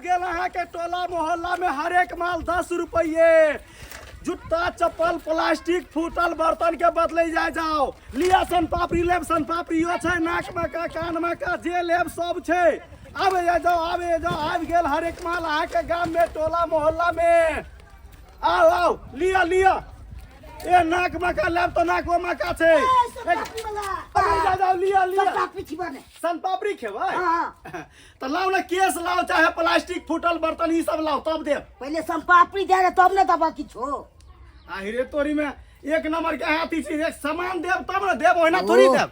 गेल अहाँ के टोला मोहल्ला में हर एक माल 10 रुपये। जूता चप्पल प्लास्टिक फूटल बर्तन के बदले जाओ। लिया सन पापड़ी लेब, सन पापड़ियो छै, नाक में का कान में का जे लेब सब छै। आबे जाओ आबि गेल हर एक माल अहाँ के गांव में टोला मोहल्ला में। आओ लिया ए नाक मका लेब तो नाक मका छै। जाओ लिया सन पापड़ी खेबै तो लाओ ना, केस लाओ चाहे प्लास्टिक फूटल बर्तन ई सब लाओ तब देब। पहले सन पापड़ी दे रे तब ने दबा किछो। आहिरे तोरी में एक नंबर के हाथी छी, एक सामान देब तब ना देब, ओहिना थोड़ी देब।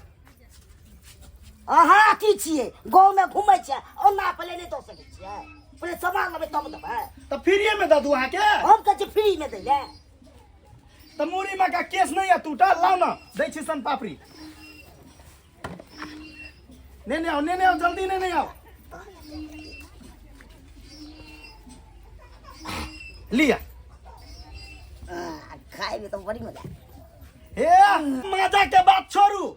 हाथी छिए गांव में घुमै छै ओना पहले नहीं दो सकै छियै, पहले सामान लेबै तब देबै। तो फ्री में दे दू अहाँ के, हम कहै छी फ्री में दै ले। तो मूड़ी में का केस नहीं है टूटल, लाओ ना दै छी सन पापड़ी। ने आओ जल्दी ने आओ। लिया खाए में तो बड़ी मजा। हे मजा के बात छोड़ू,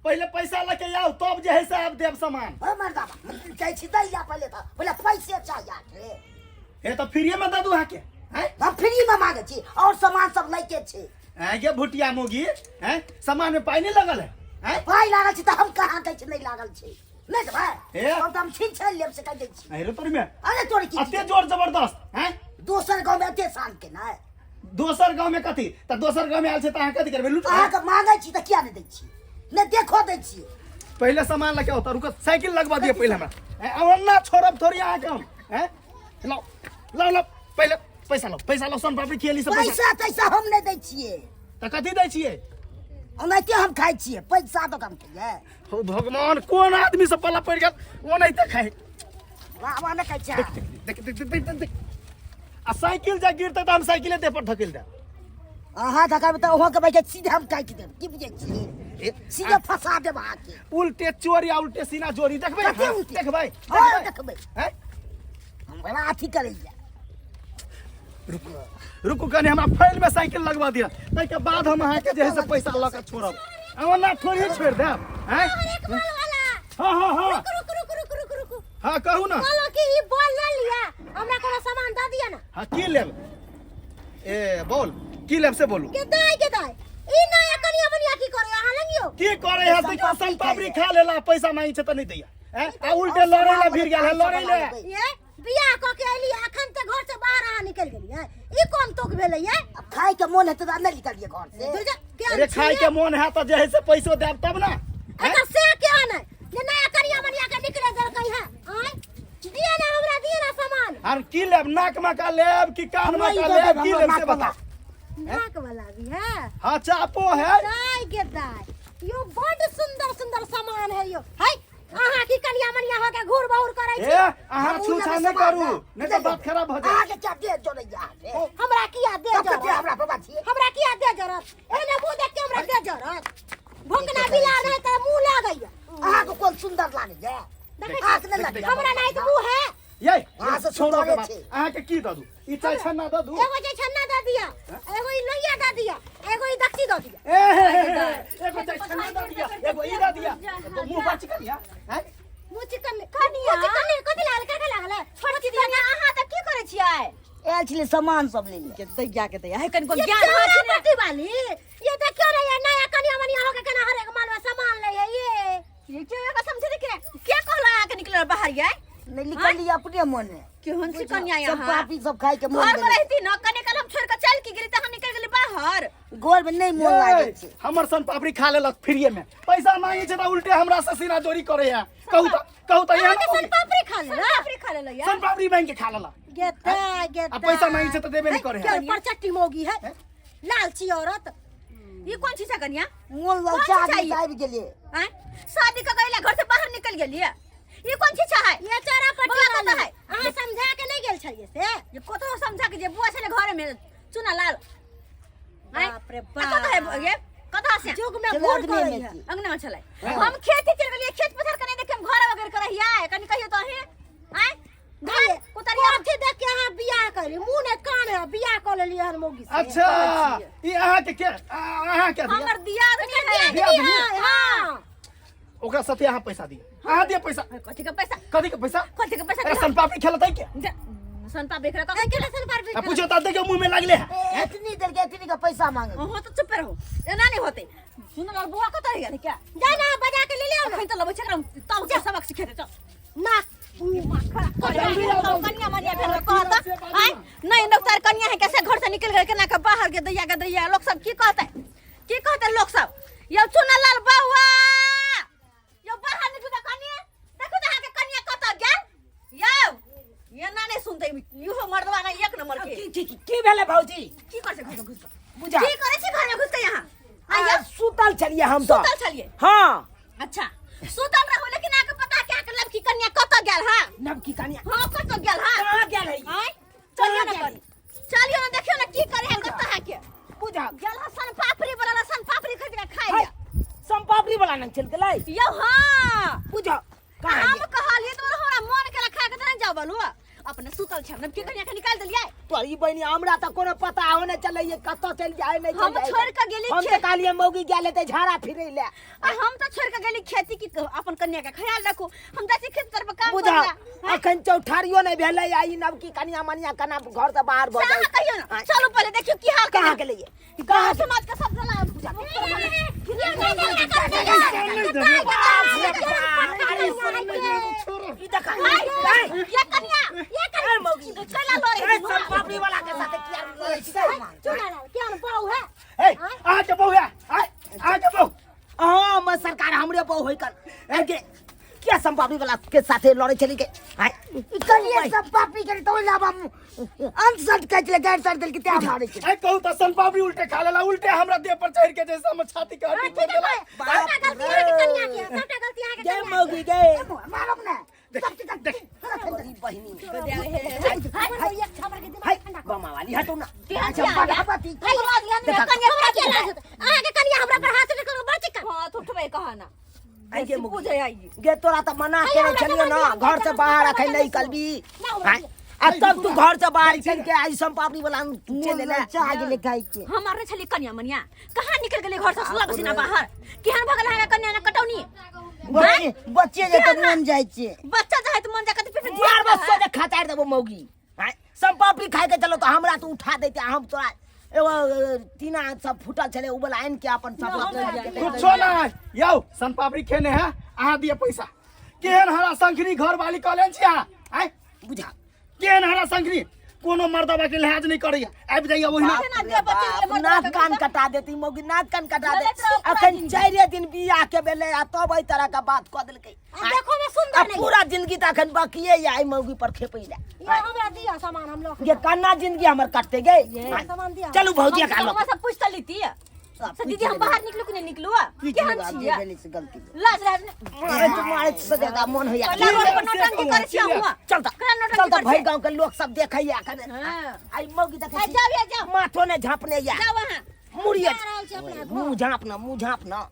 पहले पैसा लेके आओ तब जे है से आप देव सामान। ओ मर्दा कहै छी दै या पहले था, पहले पैसे चाहिए। हे तो फ्री में दे दू अहाँ के, हैं हम फ्री में मांगे छी और सामान सब लइके छै। ये भुटिया मोगी हैं, सामान में पाई नहीं लगल है, हैं पाई लागल छी त हम कहां दै छी नहीं लागल छी। नहीं देबै हे हम त हम छीन छान लेब से कह दै छी। अरे तोरी में अरे तोरी की अते जोर जबरदस्त हैं। दोसर गांव में अते शान के ना दोसर गांव में कथी, त दोसर गांव में आयल छै त अहाँ कथी करबै, लूट अहाँ के मांगे छी त किया नहीं दै छी, नहीं देखो दै छी। पहले सामान लेके आओ, रुको साइकिल लगवा दिए पहले हमरा। अवन्ना छोड़ब थोड़ी अहाँ के हम, हैं लो पहले पैसा लो सन पापड़ी खेली सब पैसा तैसा हम नहीं दै छियै। त कथी दै छियै, ओनाहिते हम खाइ छियै, पैसा तो कम कहिए। हो भगवान कोन आदमी से पल्ला पड़ गेल ओनाहिते खाए। वाह नहीं कहै छै। देख आ साइकिल जे गिरते त हम साइकिले देह पर धकेल दे। अहाँ धकाबै त ओहो के बैठे सीधे हम काटि देब, की बुझै छी, सीधे फंसा देब अहाँ के। उल्टे चोर या उल्टे सीना चोरी देखबै, देखबै देखबै हैं। हम बड़ा अथी करैया। रुकू कनी हमरा फाइल में साइकिल लगवा दिया, तै के बाद हम अहाँ के जे है से पैसा ल के छोड़ब। ओना थोड़ी छोड़ देब, हैं हां रुक हां कहू ना। बोलो कि ई बोल ले लिया, हमरा कोनो सामान द दिया ना। हां की लेब, ए बोल की लेब से बोलू। के दाई ई नया कनिया बनिया की करे अहाँ लंगियो की करे है त सन पापड़ी खा लेला, पैसा मांगी छ त नहीं दैया, हैं आ उल्टे लड़ै ला भिड़ गेल है, लड़ै ले। ये बियाह क के एली अखन त घर से बाहर अहाँ निकल गेली है, ई कोन तोक भेलै है। अब खाए के मन है तो नहीं निकलिए घर से। अरे खाए के मन है तो जे है से पैसो देब तब ना। एकर से क्या है जे नया कनिया बनिया के निकले दर कहि है। आय दिया ना हमरा, दिया ना सामान। और की लेब, नाक में का लेब कि कान में का लेब, की लेब से बता। नाक वाला भी है, हां चापो है। दाई के दाई यो बड़ सुंदर सामान है यो। हाय अहाँ की कनिया मनिया हो के घूर बहुर करे छी। ए अहाँ छूछा नहीं करू, नहीं तो बात खराब भ जाए। आगे क्या दे जो नहीं है, हमरा किया दे तब जरूरत, के हमरा बाबा छी। हमरा किया दे जरूरत, एने मुंह देख के हमरा दे जरूरत। भंगना बिला रहे त मुंह लागैया। अहाँ को कौन सुंदर लागे है, आंख नहीं लगे हमरा नहीं तो मुंह है। ये अहाँ से छोड़ो सुंदर के बात, छे। अहाँ के की द दू, ई चाय छन्ना द दू, एगो जे छन्ना दे दिया, एगो ई लोहिया दे दिया, एगो ई दक्षी दे दिया। एगो चाय छन्ना द दिया, एगो ई द दिया, तो मुंह बच गया, हैं मुंह चिकन कनिया कथि लागल है छोड़ दिया ना। अहाँ त की करे छियै, एक्चुअली सामान सब ले ली के दैया के दैया है कन को ये ज्ञान क्या है प्रति वाली ये देखियो ना, ये नया कनिया मनिया हो के केना हर एक माल में सामान ले ये क्यों का समझे देख क्या कहला के निकल बाहर ये नहीं निकल लिया अपने मन में। केहन सी कन्या सब यहाँ पापी सब खाए के मन घर में में रहती न कने कल हम छोड़ के चल के गेली त हम निकल गेली बाहर। घर में नहीं मन लागे छे। हमर सन पापड़ी खा लेलक फ्री में, पैसा मांगी छै त उल्टे हमरा से सीना चोरी करे है। कहू त यहाँ के सन पापड़ी खा ले पापड़ी खा ले या सन पापड़ी मांग के खा लेलक, गेता आ पैसा मांगी छै त देबे नहीं करे है। पर चट्टी मोगी है, लालची औरत। ये कौन चीज है कन्या मन कौन ललचा सी चाहिए? आबि गेलिए। हैं शादी का गईला घर से बाहर निकल गेली ये कौन चीज है ये चारा पट्टी बोला वाला कता है, अहाँ समझा के नहीं गेल छलिए से। ये कोतो समझा के जे बुआ छले घर में चुना लाल बाप रे कता है बाप, ये कता से जुग में चलो गुड़ आदमी करे में है। छी। अंगना में चले हम खेती चल गेलिए, खेत पथार कने देखे हम घर वगैरह करहिया कनी कहियो तो है हैं भाई धान उतरिया अथी देख के अहाँ बियाह करी, मुंह ने कान है बियाह कर लेली हर मोगी से। अच्छा ई अहाँ के अहाँ क्या दिया, हमर दिया दिया हां ओकरा साथे अहाँ पैसा दिए, अहाँ दिए पैसा। कथी का पैसा? कथी के पैसा? कथी का पैसा? अरे सन पापड़ी खेलत है क्या? संता बेच रहा कहीं के सन पापड़ी अब पूछो ताते के मुंह में लागले है। इतनी देर के इतनी का पैसा मांगे हो तो चुप रहो, एना नहीं होते। सुनो और बुआ कत रही है क्या? जा ना बजा के ले ले कहीं तो लबे छकरा ताऊ के सबक सिखाते चल। ना कन्या मनिया भेल कहता आय नहीं डॉक्टर कन्या है कैसे घर से निकल गए केना के बाहर के दैया लोग सब की कहते लोग सब यो चुनलाल बाहुआ यो बाहर निकल कन्या देखो तो के कन्या कत गेल यो ये ना नहीं सुनते यो मर्दवा ना एक नंबर के की भेले भौजी की कर से घर में घुस बुझा की करे छी घर में घुस के यहां आया सुतल चलिए हम तो सुतल चलिए हाँ अच्छा सुतल रहो लेकिन आके पता क्या के लड़की कन्या कत गेल हां नबकी कन्या हां कत गेल हां कहाँ गेल है आय चलिए ना करी चलिए ना देखियो ना की करे है कत है के बुझा गेल सन पापड़ी वाला सन पापड़ी खरीद के खाई हाय संपापड़ी वाला न चल गेलै यो हां बुझा कहाँ हम कहलिए तो हमरा मन के खा के नहीं जाव बोलू अपने सुतल छ नब की कन्या के निकाल देलिए तोरी बहनी हमरा त कोनो पता होने चले ये कत चल जाए नहीं हम छोड़ के गेली हम त कहलिए मौगी गेले त झाड़ा फिरै ले हम तो छोड़ के गेली खेती की अपन कन्या के ख्याल रखो हम जैसे खेत पर काम बुझा करला अखन चौठारियो नहीं भेलै आई नबकी कन्या मनिया कना घर से बाहर भ कहाँ कहियो ना चलो पहले देखियो की हाल कहाँ के लिए कहाँ समाज का सब जला पूजा ई देखा ये कन्या मौगी चला लो रे संपापड़ी वाला के साथ किया लड़ै छी चुना क्या न पाऊ है ए आ के बहु है आ के बहु हां मैं सरकार हमरे बहु होई कन के क्या संपापड़ी वाला के साथे लड़ै चली के हाय कलिए सब पापड़ी करे तो लाभ हम अनसट कच ले गैर सर दिल के त्या मारे छ ए कहू त सन पापड़ी उल्टे खा लेला उल्टे हमरा देह पर चढ़ के जैसे हम छाती के हड्डी तोड़ देला। सबटा गलती है के कन्या की सबटा गलती है के जय कन्या मौगी गए मालूम ना तेरी बहनी हाय एक छापर के दिमाग हाय ठंडा बमा वाली हटो ना बाती कन्या के कन्या हमरा पर हाथ निकल बच का हां तो उठबे कहा ना आई के पूजे आई गे तोरा त मना करे चलियो ना घर से बाहर अखै नहीं निकलबी हाय अब तब तू घर से बाहर निकल के आई संपापड़ी वाला चले ले चाह गेले गाय के हमारे छली कन्या मनिया कहाँ निकल गेले घर से सुला बसिना बाहर केहन भगल है कन्या ना कटौनी बच्चे जे त मन जाय छे बच्चा जाए तो मन जाके फिर यार बस सोचे खतार देबो मौगी हाय संपापड़ी खाए के चलो तो हमरा तो उठा देते हम तोरा एगो तीना सब फुटल छले उबल आइन के अपन सब कुछो ना यौ सन पापड़ी खेने है अहाँ दिए पैसा केहन हरा शंखनी घर वाली कॉलेज छी अहाँ आय बुझा केहन हरा शंखनी कोनो मर्दबा के लिहाज नहीं करैया आबि जाइए ओहिना नाक कान कटा देती मौगी नाक कान कटा दे अखन 4 दिन बियाह के बेले आ तब एई तरह का बात क देलकै देखो में सुंदर नहीं पूरा जिंदगी त अखन बाकिए आई मौगी पर खेपैला ये हमरा दिया सामान हम लोग ये कन्ना जिंदगी हमर कटते गए सामान दिया चलू भौजिया का लो सब पूछ लेती है से दीदी हम बाहर निकलू कि नहीं निकलू केहन छिया गलती लाज लाज अरे तुम्हारे से ज्यादा मन होया नौटंकी करे छिया हुआ चलता चलता भाई गांव के लोग सब देखैया अखन आई मौगी देखे जाओ माथो ने झापने या जाओ वहां मुड़िए मुंह झापना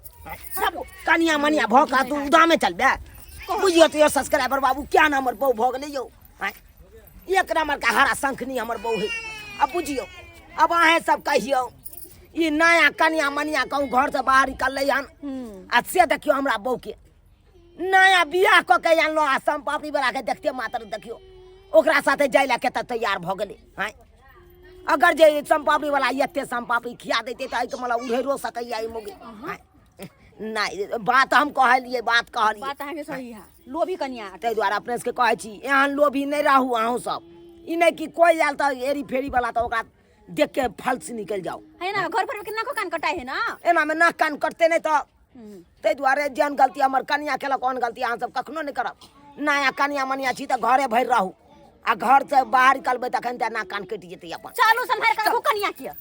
सब कनिया मनिया भौका तू उदामे चलबे बुझियो तो ये सब्सक्राइबर बाबू क्या नंबर बहु भ गेलै यौ एक नंबर का हरा शंखनी हमर बहु है अब बुझियो अब अहे सब कहियो ई नया कनिया मनिया कहूँ घर से बाहर निकललै हन आ से देखियो हमरा बहु के नया बियाह क के आनलो आ संपापड़ी वाला के देखते मात्र देखियो ओकरा साथे जाइला के त तैयार भ गेलै हां अगर जे संपापड़ी वाला एते संपापड़ी खिया देते त आई तो मला उधेरो सकैया ई मोगी नहीं बात हम कहलिए बात है सही है लोभी कन्या तै द्वारा अपने से कहै छी एहन लोभी नहीं रहू अहूँ सब ई नहीं कि कोई आयल त एरी फेरी वाला त ओकरा देख के फल से निकल जाओ है ना घर पर कितना को कान कटाई है ना एना में नाक कान कटते नहीं तो तै द्वारे जन गलती हमर कन्या केलक कोन गलती अहाँ सब कखनो नहीं करब नया कन्या मनिया छी त घरे भर रहू आ घर से बाहर निकलबै तखन त नाक कान कटि जेतै अपन चलू संभाल कर कन्या किया